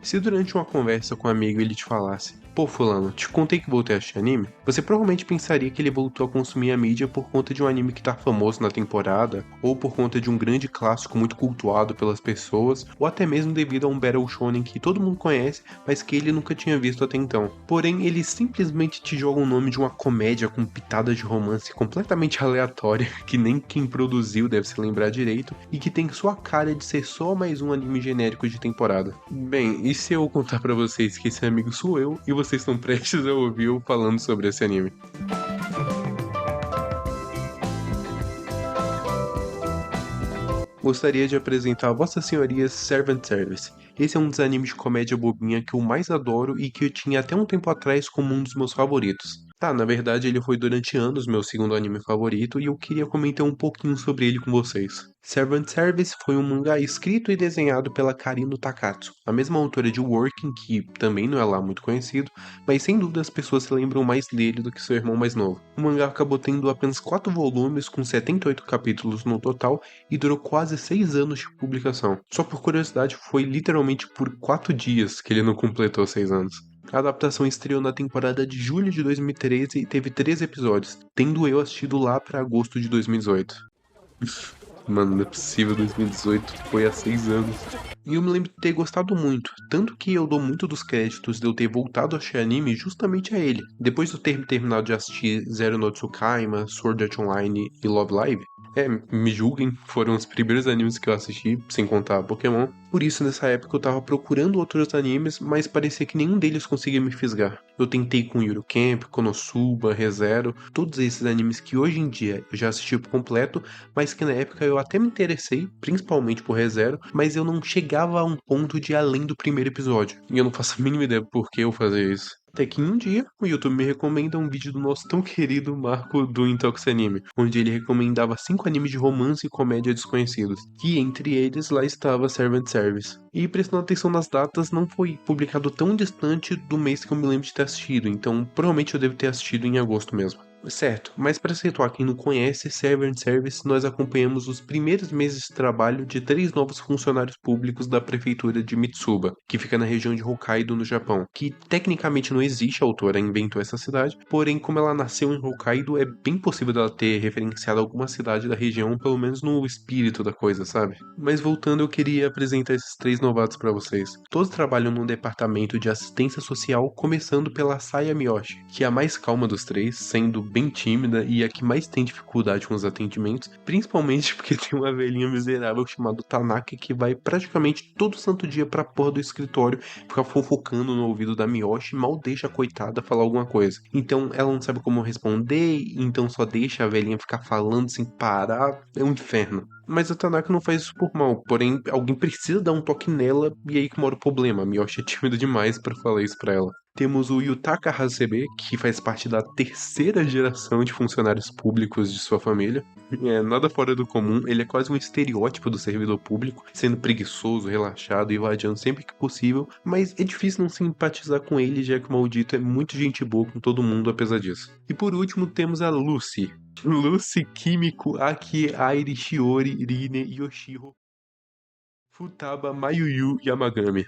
Se durante uma conversa com um amigo ele te falasse: "Pô, fulano, te contei que voltei a assistir anime", você provavelmente pensaria que ele voltou a consumir a mídia por conta de um anime que tá famoso na temporada, ou por conta de um grande clássico muito cultuado pelas pessoas, ou até mesmo devido a um Battle Shonen que todo mundo conhece, mas que ele nunca tinha visto até então. Porém, ele simplesmente te joga o nome de uma comédia com pitadas de romance completamente aleatória, que nem quem produziu deve se lembrar direito, e que tem sua cara de ser só mais um anime genérico de temporada. Bem, e se eu contar pra vocês que esse amigo sou eu e vocês estão prestes a ouvir eu falando sobre esse anime? Gostaria de apresentar a Vossa Senhorias Servant Service. Esse é um dos animes de comédia bobinha que eu mais adoro e que eu tinha até um tempo atrás como um dos meus favoritos. Tá, na verdade ele foi durante anos meu segundo anime favorito e eu queria comentar um pouquinho sobre ele com vocês. Servant Service foi um mangá escrito e desenhado pela Karino Takatsu, a mesma autora de Working, que também não é lá muito conhecido, mas sem dúvida as pessoas se lembram mais dele do que seu irmão mais novo. O mangá acabou tendo apenas 4 volumes com 78 capítulos no total e durou quase 6 anos de publicação. Só por curiosidade, foi literalmente por 4 dias que ele não completou 6 anos. A adaptação estreou na temporada de julho de 2013 e teve 3 episódios, tendo eu assistido lá para agosto de 2018. Mano, não é possível, 2018 foi há 6 anos. E eu me lembro de ter gostado muito, tanto que eu dou muito dos créditos de eu ter voltado a assistir anime justamente a ele. Depois de eu ter terminado de assistir Zero no Tsukaima, Sword Art Online e Love Live, me julguem, foram os primeiros animes que eu assisti, sem contar Pokémon. Por isso, nessa época eu tava procurando outros animes, mas parecia que nenhum deles conseguia me fisgar. Eu tentei com Yuru Camp, Konosuba, ReZero, todos esses animes que hoje em dia eu já assisti por completo, mas que na época eu até me interessei, principalmente por ReZero, mas eu não chegava a um ponto de ir além do primeiro episódio. E eu não faço a mínima ideia por que eu fazia isso. Até que um dia, o YouTube me recomenda um vídeo do nosso tão querido Marco do Intox Anime, onde ele recomendava 5 animes de romance e comédia desconhecidos, e entre eles lá estava Servant Service. E prestando atenção nas datas, não foi publicado tão distante do mês que eu me lembro de ter assistido, então provavelmente eu devo ter assistido em agosto mesmo. Certo, mas para situar quem não conhece, Servant Service, nós acompanhamos os primeiros meses de trabalho de 3 novos funcionários públicos da prefeitura de Mitsuba, que fica na região de Hokkaido, no Japão, que tecnicamente não existe, a autora inventou essa cidade, porém como ela nasceu em Hokkaido, é bem possível dela ter referenciado alguma cidade da região, pelo menos no espírito da coisa, sabe? Mas voltando, eu queria apresentar esses 3 novatos para vocês. Todos trabalham num departamento de assistência social, começando pela Saya Miyoshi, que é a mais calma dos 3, sendo bem tímida e a que mais tem dificuldade com os atendimentos, principalmente porque tem uma velhinha miserável chamada Tanaka que vai praticamente todo santo dia pra porra do escritório ficar fofocando no ouvido da Miyoshi e mal deixa a coitada falar alguma coisa. Então ela não sabe como responder, então só deixa a velhinha ficar falando sem parar, é um inferno. Mas a Tanaka não faz isso por mal, porém alguém precisa dar um toque nela e aí que mora o problema, a Miyoshi é tímida demais pra falar isso pra ela. Temos o Yutaka Hasebe, que faz parte da terceira geração de funcionários públicos de sua família. É nada fora do comum, ele é quase um estereótipo do servidor público, sendo preguiçoso, relaxado e vadiando sempre que possível, mas é difícil não simpatizar com ele, já que o maldito é muito gente boa com todo mundo apesar disso. E por último temos a Lucy. Lucy Kimiko Aki Airi Shiori Rine Yoshiro Futaba Mayuyu Yamagami.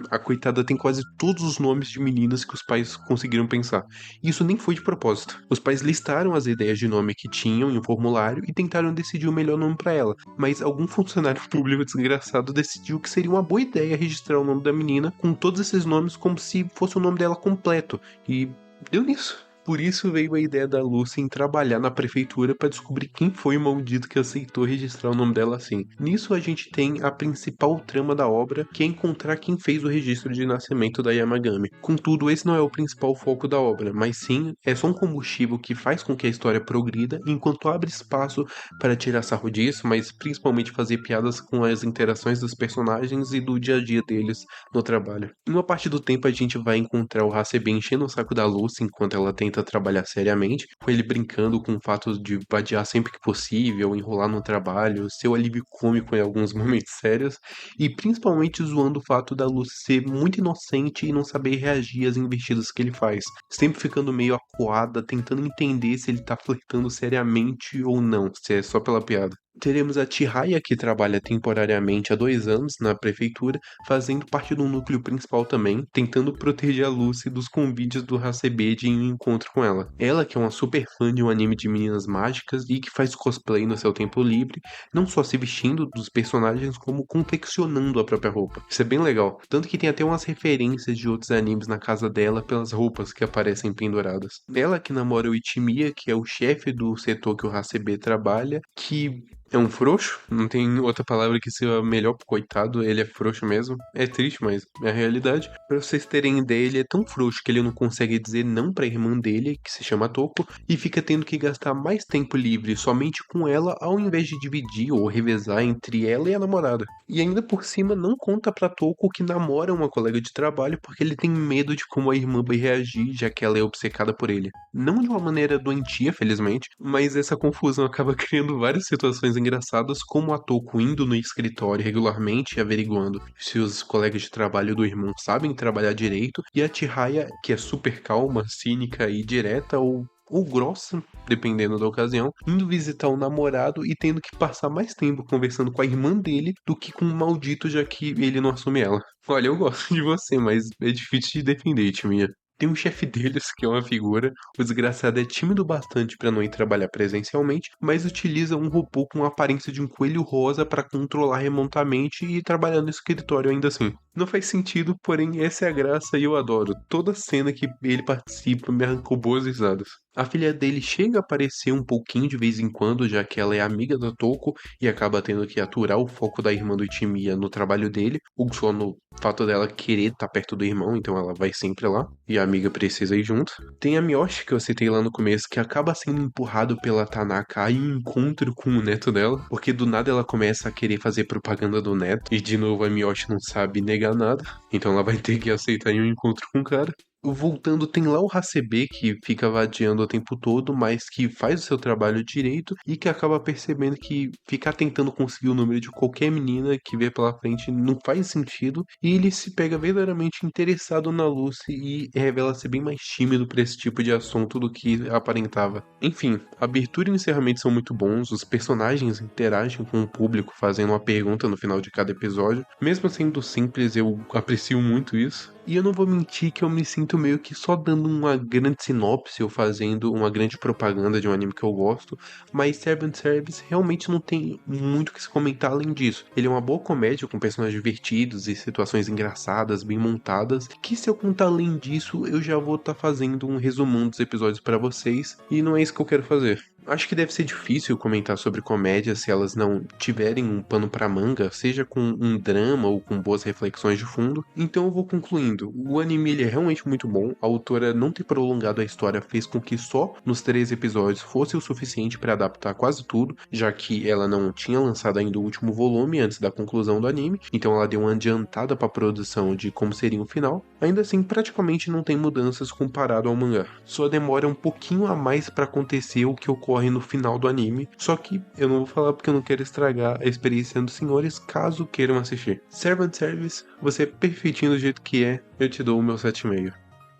A coitada tem quase todos os nomes de meninas que os pais conseguiram pensar. Isso nem foi de propósito. Os pais listaram as ideias de nome que tinham em um formulário e tentaram decidir o melhor nome pra ela. Mas algum funcionário público desgraçado decidiu que seria uma boa ideia registrar o nome da menina com todos esses nomes como se fosse o nome dela completo. E deu nisso. Por isso veio a ideia da Lucy em trabalhar na prefeitura para descobrir quem foi o maldito que aceitou registrar o nome dela assim. Nisso a gente tem a principal trama da obra, que é encontrar quem fez o registro de nascimento da Yamagami. Contudo, esse não é o principal foco da obra, mas sim é só um combustível que faz com que a história progrida, enquanto abre espaço para tirar sarro disso, mas principalmente fazer piadas com as interações dos personagens e do dia a dia deles no trabalho. Em uma parte do tempo a gente vai encontrar o Hasebe enchendo o saco da Lucy enquanto ela tenta trabalhar seriamente, com ele brincando com o fato de vadiar sempre que possível, enrolar no trabalho, ser o alívio cômico em alguns momentos sérios, e principalmente zoando o fato da Lucy ser muito inocente e não saber reagir às investidas que ele faz, sempre ficando meio acuada, tentando entender se ele tá flertando seriamente ou não, se é só pela piada. Teremos a Chihaya, que trabalha temporariamente há 2 anos na prefeitura, fazendo parte do núcleo principal também, tentando proteger a Lucy dos convites do Hasebe de ir em um encontro com ela. Ela, que é uma super fã de um anime de meninas mágicas e que faz cosplay no seu tempo livre, não só se vestindo dos personagens, como confeccionando a própria roupa. Isso é bem legal. Tanto que tem até umas referências de outros animes na casa dela pelas roupas que aparecem penduradas. Ela que namora o Ichimiya, que é o chefe do setor que o Hasebe trabalha, que é um frouxo, não tem outra palavra que seja melhor pro coitado, ele é frouxo mesmo. É triste, mas é a realidade. Pra vocês terem ideia, ele é tão frouxo que ele não consegue dizer não pra irmã dele, que se chama Toko, e fica tendo que gastar mais tempo livre somente com ela, ao invés de dividir ou revezar entre ela e a namorada. E ainda por cima, não conta pra Toko que namora uma colega de trabalho porque ele tem medo de como a irmã vai reagir, já que ela é obcecada por ele. Não de uma maneira doentia, felizmente, mas essa confusão acaba criando várias situações engraçadas, como a Toko indo no escritório regularmente e averiguando se os colegas de trabalho do irmão sabem trabalhar direito, e a Chihaya, que é super calma, cínica e direta, ou grossa, dependendo da ocasião, indo visitar o namorado e tendo que passar mais tempo conversando com a irmã dele do que com o maldito, já que ele não assume ela. Olha, eu gosto de você, mas é difícil de defender, Timinha. Tem um chefe deles que é uma figura. O desgraçado é tímido bastante para não ir trabalhar presencialmente, mas utiliza um robô com a aparência de um coelho rosa para controlar remotamente e trabalhar no escritório ainda assim. Não faz sentido, porém essa é a graça e eu adoro. Toda cena que ele participa me arrancou boas risadas. A filha dele chega a aparecer um pouquinho de vez em quando, já que ela é amiga da Toko e acaba tendo que aturar o foco da irmã do Itimiya no trabalho dele, ou só no fato dela querer estar perto do irmão, então ela vai sempre lá, e a amiga precisa ir junto. Tem a Miyoshi, que eu citei lá no começo, que acaba sendo empurrado pela Tanaka em um encontro com o neto dela, porque do nada ela começa a querer fazer propaganda do neto, e de novo a Miyoshi não sabe negar nada, então ela vai ter que aceitar em um encontro com o cara. Voltando, tem lá o Hasebe, que fica vadiando o tempo todo, mas que faz o seu trabalho direito e que acaba percebendo que ficar tentando conseguir o número de qualquer menina que vê pela frente não faz sentido, e ele se pega verdadeiramente interessado na Lucy e revela ser bem mais tímido para esse tipo de assunto do que aparentava. Enfim, a abertura e o encerramento são muito bons, os personagens interagem com o público fazendo uma pergunta no final de cada episódio. Mesmo sendo simples, eu aprecio muito isso. E eu não vou mentir que eu me sinto meio que só dando uma grande sinopse ou fazendo uma grande propaganda de um anime que eu gosto, mas Servant Service realmente não tem muito o que se comentar além disso. Ele é uma boa comédia com personagens divertidos e situações engraçadas, bem montadas, que se eu contar além disso, eu já vou estar fazendo um resumão dos episódios para vocês, e não é isso que eu quero fazer. Acho que deve ser difícil comentar sobre comédia se elas não tiverem um pano pra manga, seja com um drama ou com boas reflexões de fundo. Então eu vou concluindo. O anime ele é realmente muito bom. A autora não ter prolongado a história fez com que só nos 3 episódios fosse o suficiente para adaptar quase tudo, já que ela não tinha lançado ainda o último volume antes da conclusão do anime. Então ela deu uma adiantada para a produção de como seria o final. Ainda assim, praticamente não tem mudanças comparado ao mangá. Só demora um pouquinho a mais para acontecer o que ocorre no final do anime, só que eu não vou falar porque eu não quero estragar a experiência dos senhores caso queiram assistir. Servant Service, você é perfeitinho do jeito que é, eu te dou o meu 7,5.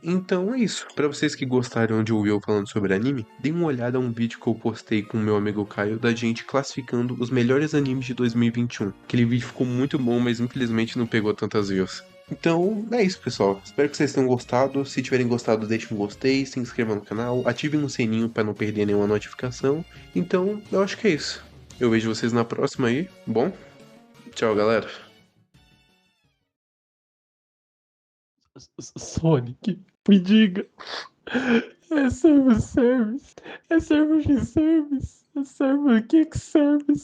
Então é isso. Para vocês que gostaram de ouvir eu falando sobre anime, deem uma olhada a um vídeo que eu postei com o meu amigo Caio da gente classificando os melhores animes de 2021. Aquele vídeo ficou muito bom, mas infelizmente não pegou tantas views. Então é isso, pessoal. Espero que vocês tenham gostado. Se tiverem gostado, deixem um gostei, se inscrevam no canal, ativem o sininho para não perder nenhuma notificação. Então, eu acho que é isso. Eu vejo vocês na próxima aí. Bom, tchau, galera. Sonic, me diga. É servo service. É servo de service. É servo que service.